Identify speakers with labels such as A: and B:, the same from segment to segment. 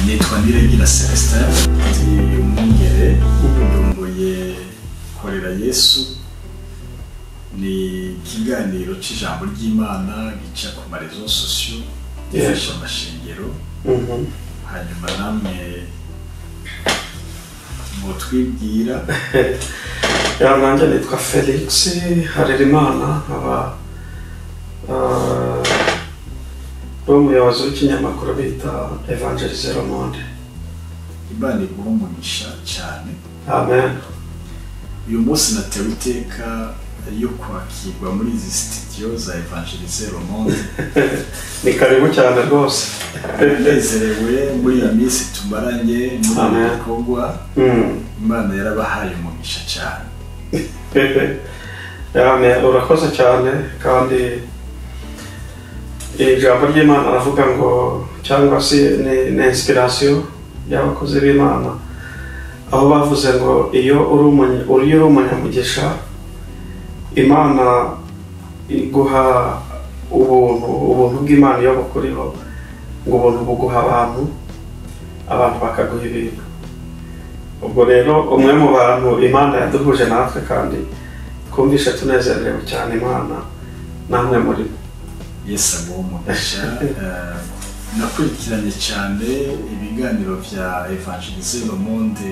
A: nitwa Niregira Celestin ndi umwungere ndongoye Korera Yesu ni ikiganiro cy'ijambo ry'Imana gica ku marezo sosiyo gifasha amashengero hanyuma namwe mutwibwira.
B: Nanjye nitwa Felix Harerimana aba umuyobozi w'ikinyamakuru bita Evangelize Le Monde.
A: Imana iguha umugisha cyane.
B: Amen.
A: Uyu munsi natewe iteka yo kwakirwa muri izi studio za Evangelize Le Monde.
B: Ni karibu cyane rwose.
A: Nezerewe muri iyi minsi tumaranye muri bikorwa. Imana yarabahaye umugisha cyane.
B: Amen. Urakoze cyane kandi ijambo ry'Imana aravuga ngo cyangwa se ni inspiration y'abakozi b'Imana aho bavuze ngo iyo uri umunyamugisha Imana iguha ubuntu bw'Imana iyo bukuriho ngo ubuntu buguha abantu bakaguha ibintu. Ubwo rero umwe mu bantu Imana yaduhuje natwe kandi twumvishe tunezerewe cyane Imana namwe muri
A: Yesu aguha umugisha. Nakurikiranye cyane ibiganiro bya Evangelize Le Monde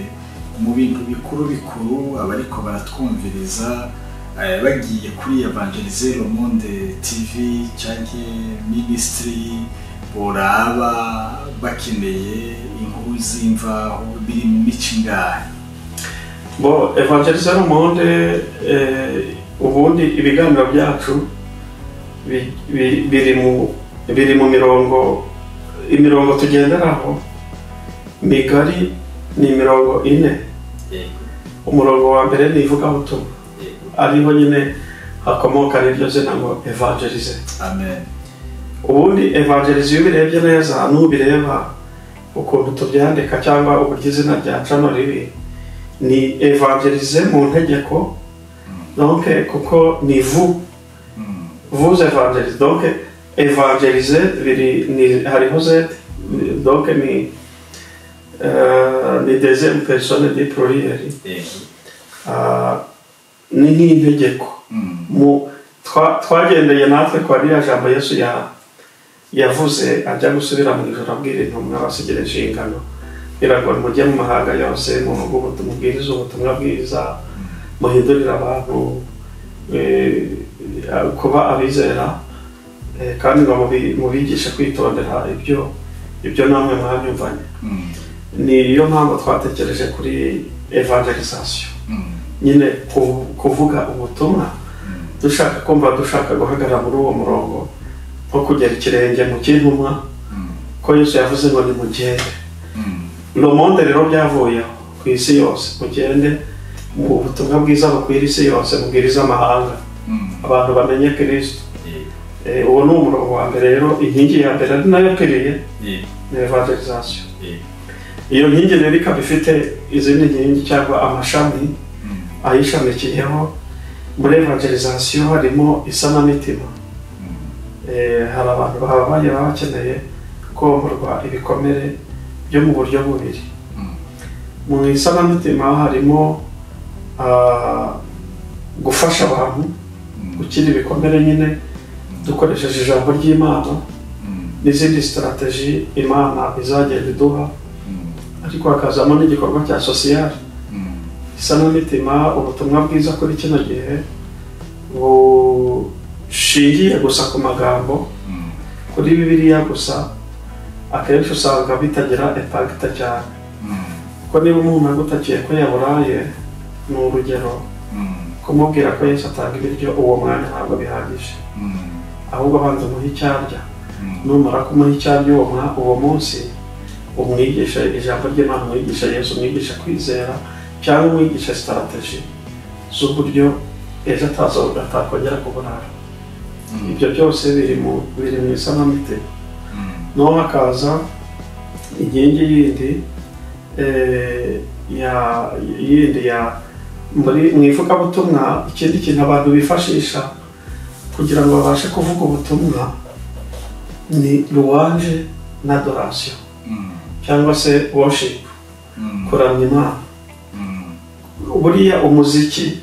A: mu bintu bikuru abariko baratwumviriza bagiye kuri Evangelize Le Monde TV cyangwa ministry boraba bakeneye inkuru z'imvaho biri mu micingahe.
B: Bo Evangelize Le Monde ubundi ibiganiro byacu biri mu imirongo tugenderaho migari ni imirongo 4. Umurongo wa mbere ni ivugabutumwa ariho nyine hakomoka n'iryo zina ngo Evangelize.
A: Amen.
B: Ubundi Evangelize iyo ubirebye neza n'ubireba ukuntu tubyandika cyangwa uburyo izina rya channel riri ni Evangelize mu ntegeko donc kuko ni vous évangélisez donc évangéliser ni hariho z donc ni deuxième personne du pluriel ni nk'integeko mu twagendeye natwe kwa rya jambo Yesu yavuze ajya gusubira mu ijoro abwira intumwa basigira inshingano iragwa mujye mu mahanga yose mu mubwiriza ubutumwa bwiza muhindurira abantu kuba abizera kandi ngo mubigisha kwitondera ibyo namwe mwanyumvanye. Niyo mpamvu twatekereje kuri evangelisation nyine kuvuga ubutumwa dushaka guhagarara muri uwo murongo nko kugera ikirenge mu cy'intumwa ko Yesu yavuze ngo nimugende. Le Monde rero byavuyeho ku isi yose mugende mu butumwa bwiza bukwira isi yose mubwiriza amahanga abantu bamenye Kristo. Uwo ni umurongo wa mbere rero inkingi ya mbere ari nayo piliye ni evangelisation. Iyo nkingi rero ikaba ifite izindi nkingi cyangwa amashami ayishamikiyeho. Muri evangelisation harimo isanamitima. Hari abantu babaye bakeneye komorwa ibikomere byo mu buryo bubiri. Mu isanamitima harimo gufasha abantu gukira ibikomere nyine dukoresheje ijambo ry'Imana n'izindi strategie Imana izagenda iduha, ariko hakazamo n'igikorwa cya social. Isanamitima ubutumwa bwiza kuri kino gihe bushingiye gusa ku magambo kuri Bibiliya gusa akenshi usanga bitagira impact cyane kuko niba umuntu agutakiye ko yaburaye ni urugero kumubwira ko Yesu atanga ibiryo uwo mwanya ntabwo bihagije, ahubwo abanza umuha icyarya. Numara kumuha icyarya uwo munsi umwigisha ijambo ry'Imana, umwigisha Yesu, umwigisha kwizera cyangwa umwigisha strategy z'uburyo ejo atakongera kuburara. Ibyo byose biri mu isanamitima. No hakaza inkingi yindi muri mwivugabutumwa. Ikindi kintu abantu bifashisha kugira ngo babashe kuvuga ubutumwa ni louange na adoration. cyangwa se worship, kuramya Imana. Buriya umuziki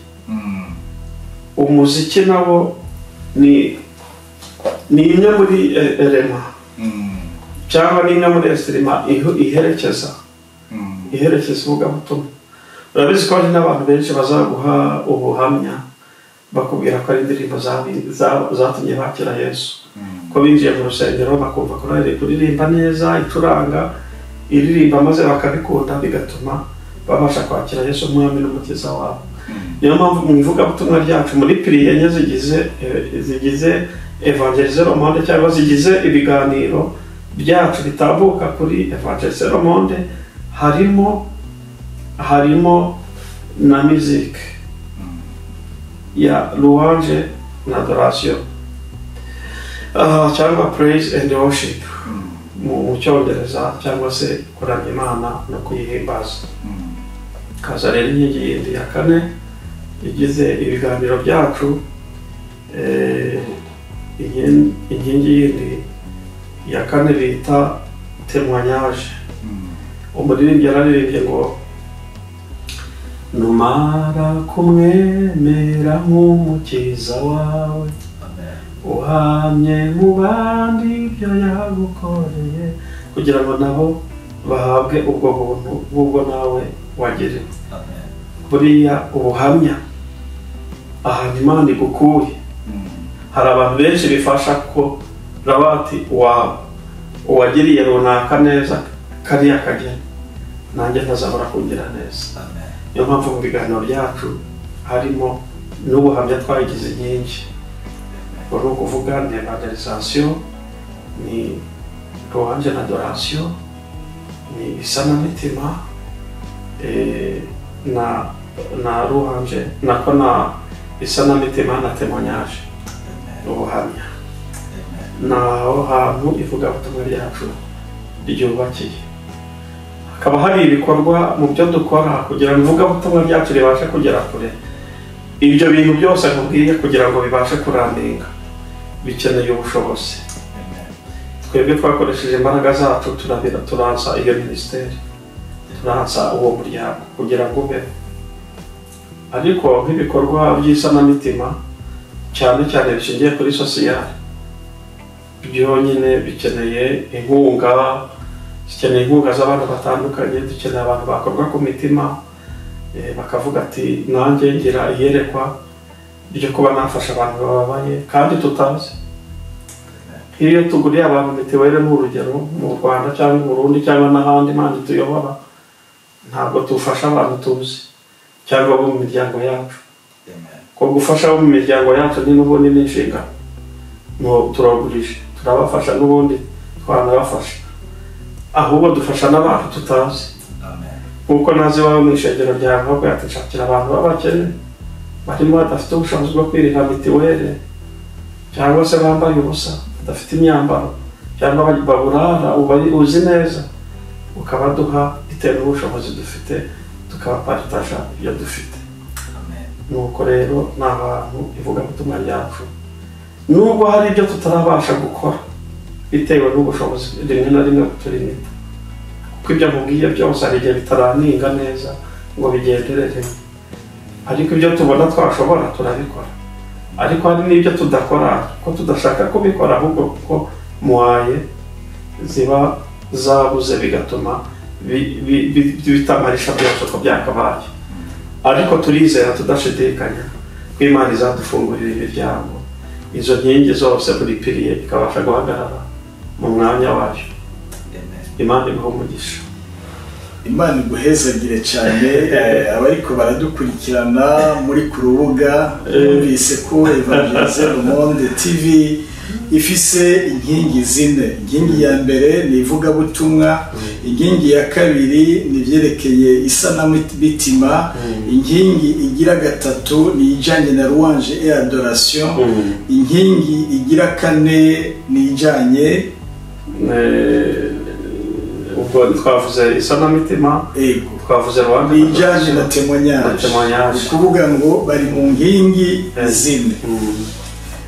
B: nawo ni imwe muri elema cyangwa ni imwe muri estirima iherekeza ivugabutumwa. Urabizi ko hari n'abantu benshi bazaguha ubuhamya bakubwira ko ari indirimbo zatumye bakira Yesu, ko binjiye mu rusengero bakumva ko ari kuririmba neza, icuranga iririmba maze bakabikunda bigatuma babasha kwakira Yesu umwami n'umukiza wabo. Niyo mpamvu mu ivugabutumwa ryacu muri piriye enye zigize Evangeliser le Monde cyangwa zigize ibiganiro byacu bitambuka kuri Evangeliser le Monde harimo na musique ya louange na adoration cyangwa praise and worship mu cyongereza, cyangwa se kuramya Imana no kuyihimbaza. Kaza rero inkingi yindi ya kane igize ibiganiro byacu, inkingi yindi ya kane bita témoignage. Umuririmbyi yararirimbye ngo numara kumwemera nk'umukiza wawe, uhamye mu bandi ibyo yagukoreye, kugira ngo nabo bahabwe ubwo buntu bw'ubwo nawe wagiriwe. Buriya ubuhamya ahantu Imana igukuye, hari abantu benshi bifasha ko rabati uwagiriye runaka neza kariya kageni nanjye ntazabura kugira neza. Niyo mpamvu mu biganiro byacu harimo n'ubuhamya twagize nyinshi. Ni ukuvuga ni evangelisation, ni louange na adoration, ni isanamitima, na louange na isanamitima na témoignage, ubuhamya. Naho hantu ivugabutumwa ryacu ryubakiye. Hakaba hari ibikorwa mu byo dukora kugira ngo ivugabutumwa ryacu ribashe kugera kure. Ibyo bintu byose nkubwiye kugira ngo bibashe kurandinga bikeneye ubushobozi. Twebwe twakoresheje imbaraga zacu turansa iyo ministeri, turansa uwo muryango kugira ngo ube. Ariko nk'ibikorwa by'isanamitima cyane cyane bishingiye kuri sosiyali, byonyine bikeneye inkunga z'abantu batandukanye. Dukeneye abantu bakorwa ku mitima bakavuga ati nanjye ngira iyerekwa ryo kuba nafasha abantu bababaye kandi tutazi. Iyo tuguriye abantu mitiweli mu urugero mu Rwanda cyangwa mu Burundi cyangwa n'ahandi Imana tuyobora, ntabwo tufasha abantu tuzi cyangwa bo mu miryango yacu. Ko gufasha bo mu miryango yacu ni n'ubundi n'inshingano, turagurije turabafasha n'ubundi twanabafasha, ahubwo dufasha n'abantu tutazi. Kuko nazi iwawe mu ishengero ryawe ahubwo yatishakira abantu b'abakene barimo badafite ubushobozi bwo kwirira mitiweli, cyangwa se bambaye ubusa badafite imyambaro, cyangwa baburara uzi neza, ukabaduha bitewe n'ubushobozi dufite, tukabaparitaja ibyo dufite. Nuko rero ni ahantu ivugabutumwa ryacu, nubwo hari ibyo tutarabasha gukora bitewe n'ubushobozi rimwe na rimwe buturimita, kuko ibyo mubwiye byose hari igihe bitaraninga neza ngo bigenderere. Ariko ibyo tubona twashobora turabikora, ariko hari n'ibyo tudakora ko tudashaka kubikora, ahubwo ko muhaye ziba zabuze bigatuma bitamarisha byose uko byakabaye. Ariko turizera tudashidikanya ko Imana izadufungurira imiryango, izo nkingi zose buri piriye ikabasha guhagarara mu mwanya wayo. Imana iguhe umugisha.
A: Imana iguhezagire cyane. Abariko baradukurikirana muri ku rubuga bise ko Evangeliser le Monde TV ifise inkingi zine. Inkingi ya mbere ni ivugabutumwa, inkingi ya kabiri ni vyerekeye isanamitima, inkingi igira gatatu ni ijanye na louange et adoration, inkingi igira kane ni ijanye
B: ubwo twavuze isanamitima, twavuze louange
A: ijanye na témoignage. Ukuvuga ngo bari mu nkingi zine.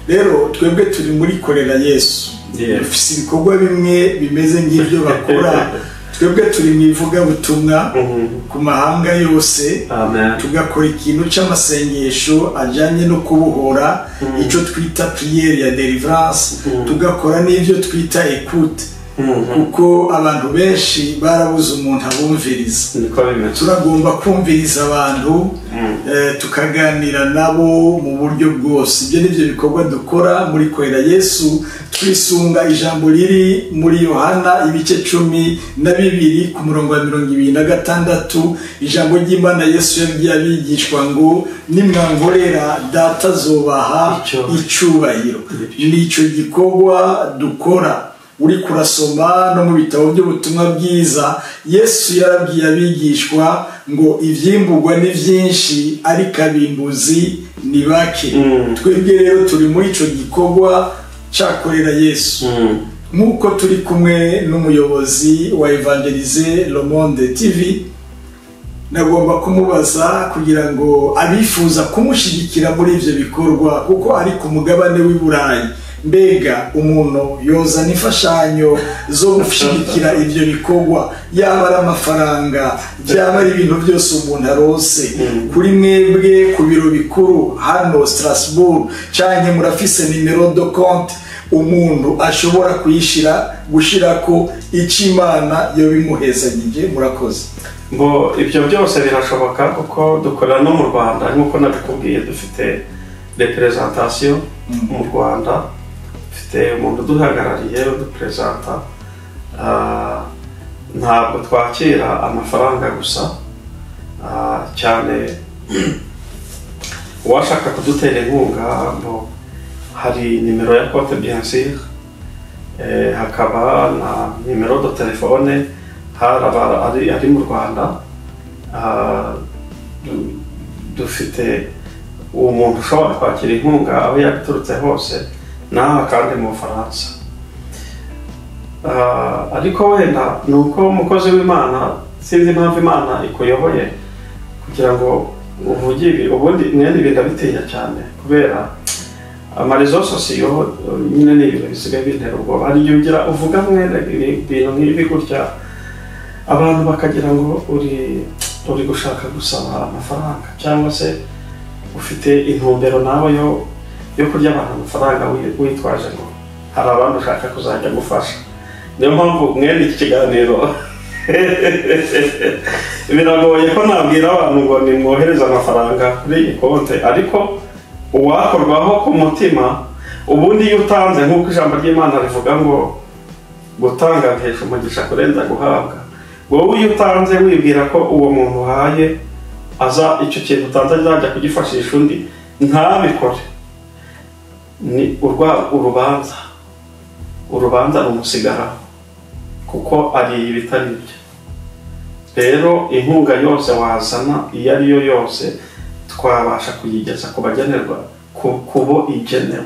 A: Rero twebwe turi muri korera Yesu, dufise ibikorwa bimwe bimeze nk'ibyo bakora twebwe turi mu ivugabutumwa ku mahanga yose.
B: Amen.
A: Tugakora ikintu cy'amasengesho ajyanye no kubohora, icyo twita prière ya délivrance. Tugakora n'ibyo twita écoute, kuko abantu benshi barabuze umuntu abumviriza. Turagomba kumviriza abantu, tukaganira nabo mu buryo bwose. Ibyo nibyo bikorwa dukora muri Korera Yesu, twisunga ijambo riri muri Yohana ibice 12 ku murongo wa 26. Ijambo ry'Imana Yesu yabwiye abigishwa ngo nimwankorera data azobaha icyubahiro. Nicyo gikorwa dukora. Uri kurasoma no mu bitabo by'ubutumwa bwiza, Yesu yarabwiye abigishwa ngo ivyimburwa ni vyinshi ariko abimbuzi ni bake. Twebwe rero turi muri ico gikorwa cya Korera Yesu. Nk'uko turi kumwe n'umuyobozi wa Evangeliser Le Monde TV, nagomba kumubaza kugira ngo abifuza kumushigikira muri ivyo bikorwa, kuko ari ku mugabane w'i Burayi. Mbega umuntu yoza n'imfashanyo zo gushigikira ivyo bikorwa, yaba ari amafaranga, byaba ari ibintu byose umuntu arose, kuri mwebwe ku biro bikuru hano Strasbourg, canke murafise nimero de compte umuntu ashobora gushirako ic'Imana yo bimuhezagije? Murakoze.
B: Ngo ibyo byose birashoboka kuko dukorera no mu Rwanda, nk'uko nabikubwiye dufite representation mu Rwanda, dufite umuntu duhagarariye udupresenta. Ntabwo twakira amafaranga gusa, cyane uwashaka kudutera inkunga ngo hari nimero ya konti bien sûr, hakaba na nimero de telefone ari mu Rwanda. Dufite umuntu ushobora kwakira inkunga aho yabiturutse hose, naho kandi mu Bufaransa. Ariko wenda ni uko umukozi w'Imana, sinzi impamvu Imana ikuyoboye kugira ngo uvuge ibi, ubundi mwene ibintu bitinya cyane kubera amarezo sosiyo nyine ni ibintu bisigaye bintera ubwoba. Hari igihe ugira uvuga mwene ibintu nk'ibi gutya, abantu bakagira ngo uri gushaka gusaba amafaranga, cyangwa se ufite intumbero nawe yo kurya abantu amafaranga witwaje ngo hari abantu ushaka kuzajya gufasha. Niyo mpamvu mwene iki kiganiro biragoye ko nabwira abantu ngo nimwohereze amafaranga kuri iyi konti, ariko uwakorwaho ku mutima. Ubundi iyo utanze, nk'uko ijambo ry'Imana rivuga ngo gutanga bihesha umugisha kurenza guhabwa. Wowe iyo utanze wibwira ko uwo muntu uhaye aza icyo kintu utanze azajya kugifashisha undi, ntabikore. Ni urubanza rumusigaraho, kuko ari ibitari byo. Rero inkunga yose wazana iyo ari yo yose twabasha kuyigeza ku bagenerwa, kubo igenewe.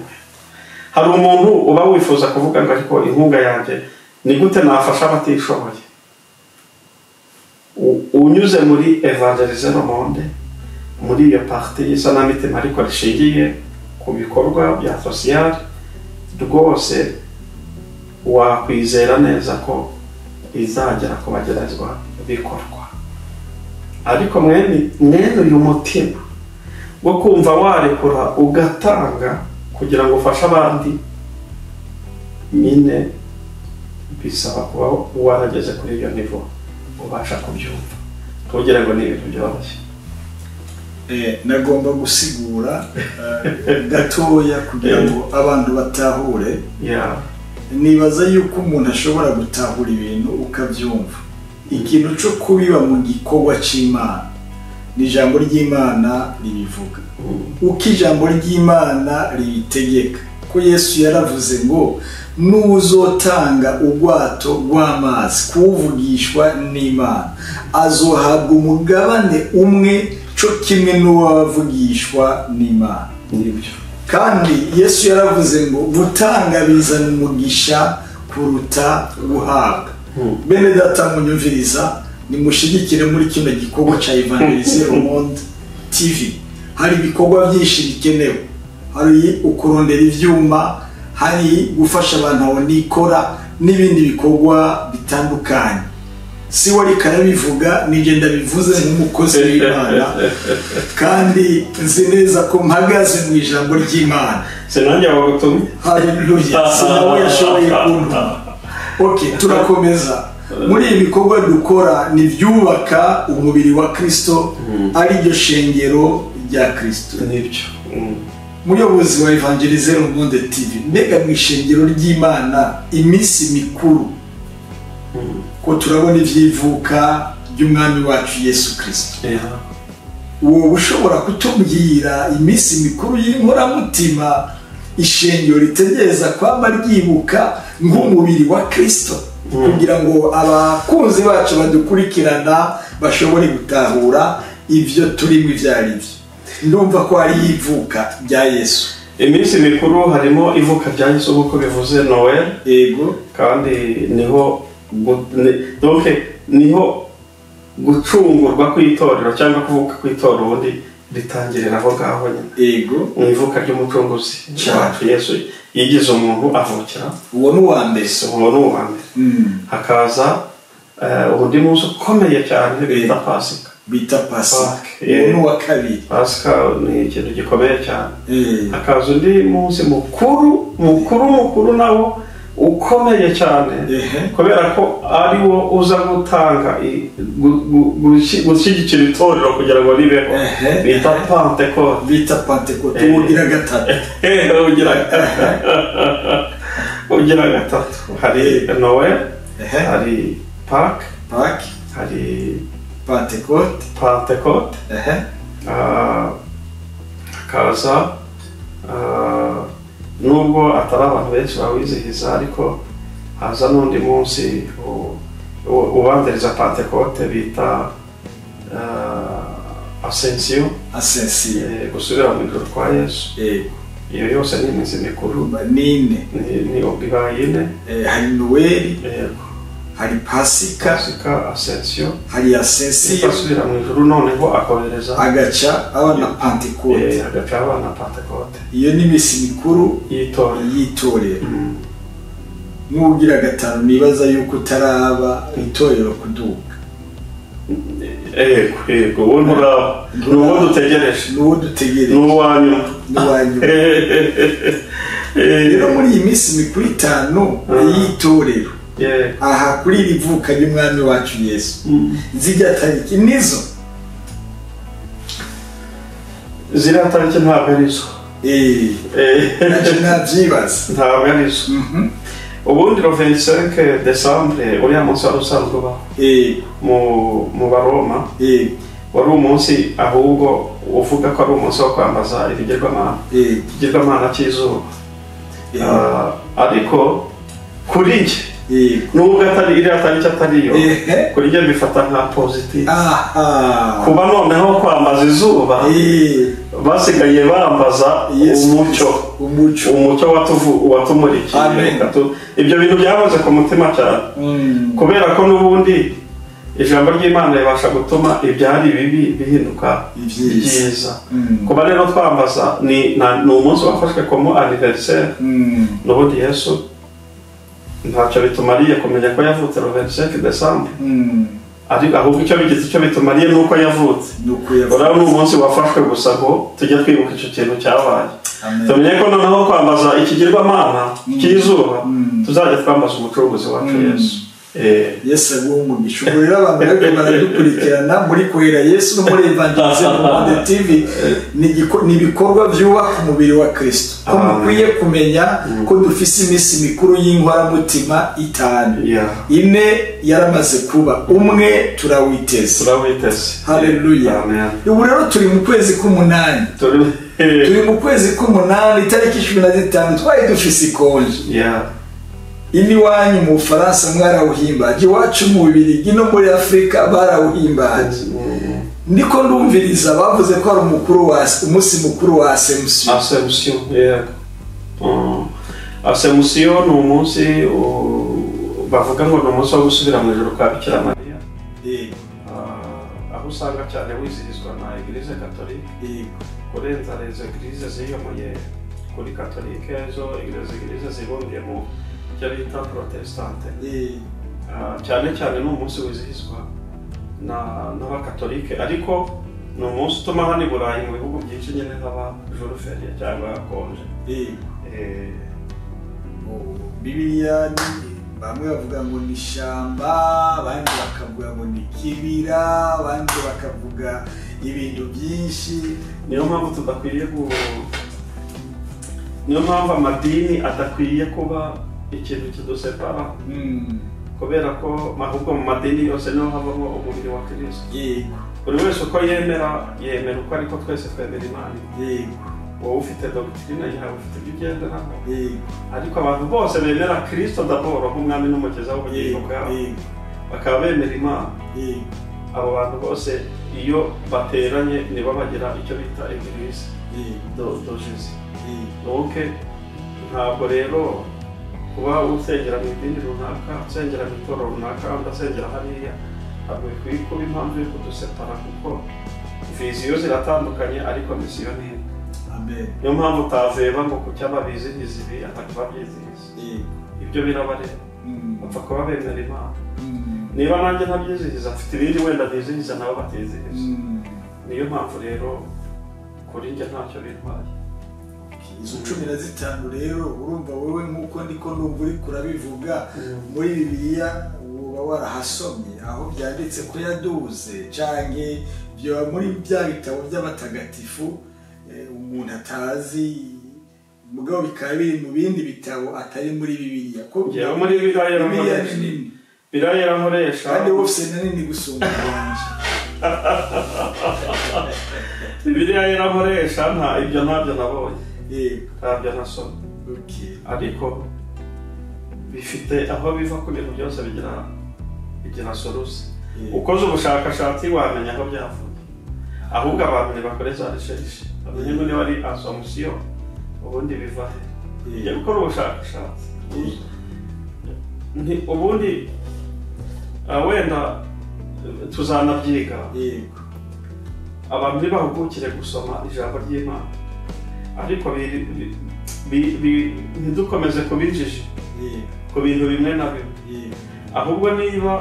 B: Hari umuntu uba wifuza kuvuga ngo ariko inkunga yanjye ni gute nafasha abatishoboye? Unyuze muri Evangeliser Le Monde, muri iyo parti y'isanamitima ariko rishingiye ku bikorwa bya social, rwose wakwizera neza ko izagera ku bagerezwa bikorwa. Ariko mwene uyu mutima wo kumva warekura ugatanga kugira ngo ufashe abandi, nyine bisaba kuba warageze kuri iyo nivo ubasha kubyumva, kugira ngo ni ibintu byoroshye.
A: Nagomba gusigura gatoya kugira ngo abantu batahure. Nibaza yuko umuntu ashobora gutahura ibintu ukabyumva. Ikintu cyo kubiba mu gikorwa cy'Imana ni ijambo ry'Imana ribivuga, uko ijambo ry'Imana ribitegeka. Ko Yesu yaravuze ngo n'uzotanga ubwato rw'amazi kuwuvugishwa n'Imana azohabwa umugabane umwe cyo kimwe n'uwavugishwa n'Imana. Kandi Yesu yaravuze ngo gutanga bizana umugisha kuruta guhabwa. Bene data munyumviriza, nimushigikire muri kino gikorwa cya Evangeliser Le Monde TV. Hari ibikorwa byinshi bikenewe, hari ukurondera ivyuma, hari gufasha abantu aho nikora n'ibindi bikorwa bitandukanye. si wari karabivuga nije ndabivuze nk'umukozi w'Imana kandi nzi neza ko mpagaze mu ijambo ry'Imana
B: sinanjye wagutumye
A: haleluya sinawe yashoboye kuntuma okay turakomeza muri ibi bikorwa dukora ni byubaka umubiri wa Kristo ari ryo shengero rya Kristo
B: nibyo
A: muyobozi wa Evangelize Le Monde TV mbega mu ishengero ry'Imana iminsi mikuru ko turabona ivyivuka by'umwami wacu Yesu Kristo uwo ushobora kutubwira iminsi mikuru y'inkoramutima ishengero ritegereza kwamba ryibuka nk'umubiri wa Kristo kugira ngo abakunzi bacu badukurikirana bashobore gutahura ivyo turimo ivyari byo ndumva ko ari ivuka rya Yesu
B: iminsi mikuru harimo ivuka rya Yesu nk'uko bivuze Noel
A: yego
B: kandi niho donc niho gucungurwa kw'itorero cyangwa kuvuka kw'itorero ubundi ritangirira aho ngaho nyine
A: yego
B: mu ivuka ry'umucunguzi wacu Yesu yigize umuntu avukira
A: uwo ni uwa mbere
B: hakaza ubundi munsi ukomeye cyane bita Pasika
A: uwo ni uwa kabiri
B: Pasika ni ikintu gikomeye cyane hakaza undi munsi mukuru nawo ukomeye cyane kubera ko ari wo uza gutanga gushyigikira itorero kugira ngo ribeho bita Pentecote ugira gatatu hari Noel hari Pâques hari Pentecote hakaza nubwo atari abantu benshi bawizihiza ariko haza n'undi munsi ubanziriza Pentecote bita Ascension gusubira mu ijuru kwa Yesu iyo yose ni iminsi mikuru
A: nine
B: ni ine
A: hari Noel hari Pasika
B: Ascension
A: hari Ascension
B: gusubira mu ijuru noneho akohereza
A: agaca abana Pentecote iyo ni iminsi mikuru y'itorero n'ugira gatanu nibaza yuko utaraba itorero kuduka
B: yego uwo nturaba n'uwo dutegereje n'uwanyu
A: rero muri iyi minsi mikuru itanu y'itorero aha kuri iri vuka ry'umwami wacu Yesu zijya tariki nizo
B: ziriya tariki ntabwo arizo
A: nabyibaza
B: ntabwo arizo ubundi le 25 décembre uriya munsi wari usanzwe ubaho mu Baroma wari umunsi ahubwo uvuga ko ari umunsi wo kwambaza ikigirwamana cy'izuba ariko kuri njye nubwo iriya tariki atariyo kuri njye bifata nka positive kuba noneho kwambaza izuba basigaye bambaza umucyo watumurikiye ibyo bintu byahoze ku mutima cyane kubera ko n'ubundi ijambo ry'Imana ribasha gutuma ibyari bibi bihinduka byiza kuba rero twambaza ni umunsi wafashwe como anniversaire n'ubundi Yesu ntacyo bitumariye kumenya ko yavutse le 25 décembre ariko ahubwo icyo bitumariye nuko yavutse urabona umunsi wafashwe gusa ngo tujye twibuka icyo kintu cyabaye tumenye ko noneho kwambaza ikigirwamana cy'izuba tuzajya twambaza umucunguzi wacu Yesu
A: Yesu umugisha rero abantu baradukurikirana muri kwera Yesu no muri Evangelize Le Monde TV ni ibikorwa byubaka umubiri wa Kristo ko mukwiye kumenya ko dufise iminsi mikuru y'inkoramutima itanu ine yaramaze kuba umwe turawiteze haleluya ubu rero turi mu kwezi k'umunani turi mu kwezi k'umunani itariki 15 twari dufise ikonje ini wanyu mu Faransa mwarawuhimbaje iwacu mu Bubiligi no muri Afrika barawuhimbaje ndiko ndumviriza bavuze ko ari umunsi mukuru wa Ascension
B: Ascension ni umunsi bavuga ngo ni umunsi wo gusubira mu ijuru kwa Bikira Mariya aho usanga cyane wizihizwa na Eglise Catholique kurenza les églises ziyomoye kuri Catholique zo Eglise zibumbiye mu bita protestante cyane cyane ni umunsi wizihizwa n'abakatolike, ariko ni umunsi utuma hano i Burayi mu bihugu byinshi nyine haba jour férié cyangwa konje.
A: Bibiliya bamwe bavuga ngo ni ishyamba, abandi bakavuga ngo ni kibira, abandi bakavuga ibintu byinshi.
B: Niyo mpamvu amadini adakwiye kuba ikintu kidusepara, kubera ko ahubwo mu madini yose niho havamo umubiri wa Kristo. Buri wese uko yemera uko ariko twese twemera Imana. Wowe ufite doctrine yawe, ufite ibyo ugenderaho, ariko abantu bose bemera Kristo d'abord nk'umwami n'umukiza w'ubugingo bwabo, bakaba bemera Imana. Abo bantu bose iyo bateranye nibo bagira icyo bita Eglise do Jésus. Donc ntabwo rero kuba usengera mu idini runaka, usengera mu itorero runaka, udasengera hariya, ntabwo bikwiye kuba impamvu yo kudusepara, kuko viziyo ziratandukanye ariko misiyo ni imwe. Niyo mpamvu utaveba ngo ku cyaba bizihiza ibi atakuba byizihiza. Ibyo birabareba, bapfa kuba bemera Imana. Niba nanjye ntabyizihiza, afite ibindi wenda bizihiza nabo batizihiza. Niyo mpamvu rero kuri njye ntacyo bintwaye.
A: Izo 15 rero urumva wowe nk'uko ndiko numva uri kurabivuga muri Bibiliya uba warahasomye aho byanditse ko yaduze canke byo muri bya bitabo by'abatagatifu umuntu atazi, mugabo bikaba biri mu bindi bitabo atari muri Bibiliya. Ko
B: muri Bibiliya yarankoresha
A: kandi wose nani gusumba wanje.
B: Bibiliya yarankoresha ibyo ntabyo nabonye, ntabyo nasomye. Ariko bifite aho biva ku bintu byose bigira solution. Ukoze ubushakashatsi wamenya aho byavuye, ahubwo abantu ntibakoreza recherche, bamenye ngo niba ari assumption ubundi biva he. Ujya gukora ubushakashatsi ubundi wenda tuzanabyiga, abantu ntibahugukire gusoma ijambo ry'Imana, ariko ntidukomeze kubinjije ku bintu bimwe na bimwe. Ahubwo niba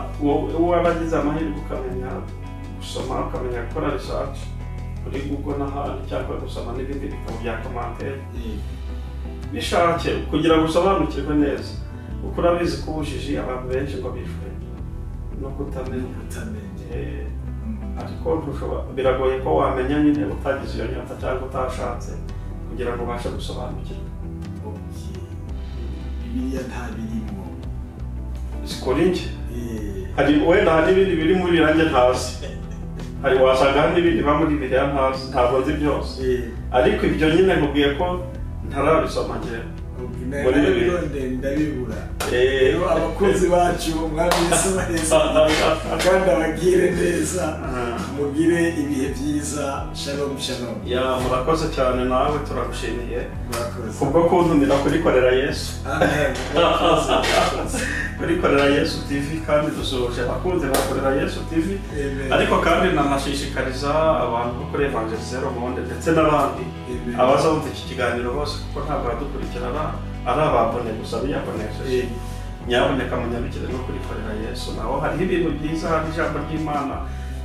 B: wabagize amahirwe ukamenya gusoma, ukamenya gukora research kuri Google n'ahandi, cyangwa gusoma n'ibindi bitabo bya commentaire, bishake kugira ngo usobanukirwe neza, kuko urabizi ko ubujiji abantu benshi ngo bishwe no kutamenya. Ariko biragoye ko wamenya nyine utagize iyo nyota cyangwa utashatse kugira ngo ubashe gusobanukirwa.
A: Bibiliya nta birimo
B: sikori nje, hari n'ibindi biri muri range ntazi, hari wasanga hari n'ibindi biba muri Bibiliya ntazi, ntabwo nzi byose, ariko ibyo nyine nkubwiye ko ntarabisoma njyewe muri Bibiliya
A: ndabibura. Abakozi bacu umwami Yesu neza kandi abagire neza, mugire ibihe byiza. Shalom shalom.
B: Murakoze cyane, nawe turagushimiye kubwo kuntumira kurikorera Yesu. Kurikorera Yesu TV, kandi dusoje abakunzi bakorera Yesu TV. Ariko kandi nanashishikariza abantu bo kuri Evangelization Le Monde ndetse n'abandi abazumva iki kiganiro bose, kuko ntabwo badukurikirana ari ababone gusa biyabonesheje. Nyaboneka munyabikire no kurikorera Yesu, naho hari ibintu byiza, hari ijambo ry'Imana,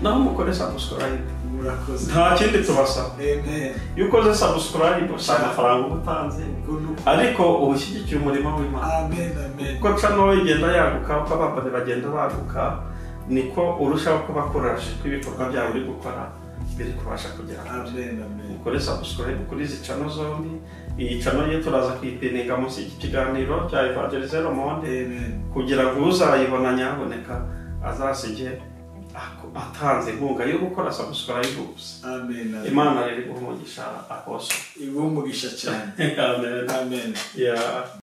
B: naho mukore subscribe. Nta kindi tubasaba. Iyo ukoze subscribe si amafaranga uba utanze, ariko ubushyigikiye umurimo w'Imana. Kuko channel igenda yaguka, uko ababone bagenda baguka, niko urushaho kuba courage kw'ibikorwa byawe uri gukora biri kubasha kugera. Ukore subscribe kuri izi channel zombi. Iyi channel ye turaza kwipininga munsi y'iki kiganiro cya Evangelization Le Monde, kugira ngo uzayibona nyaboneka azasige atanze inkunga yo gukora subscribe gusa. Imana riri guhumugisha akoso.
A: Igumugisha cyane.
B: Amen.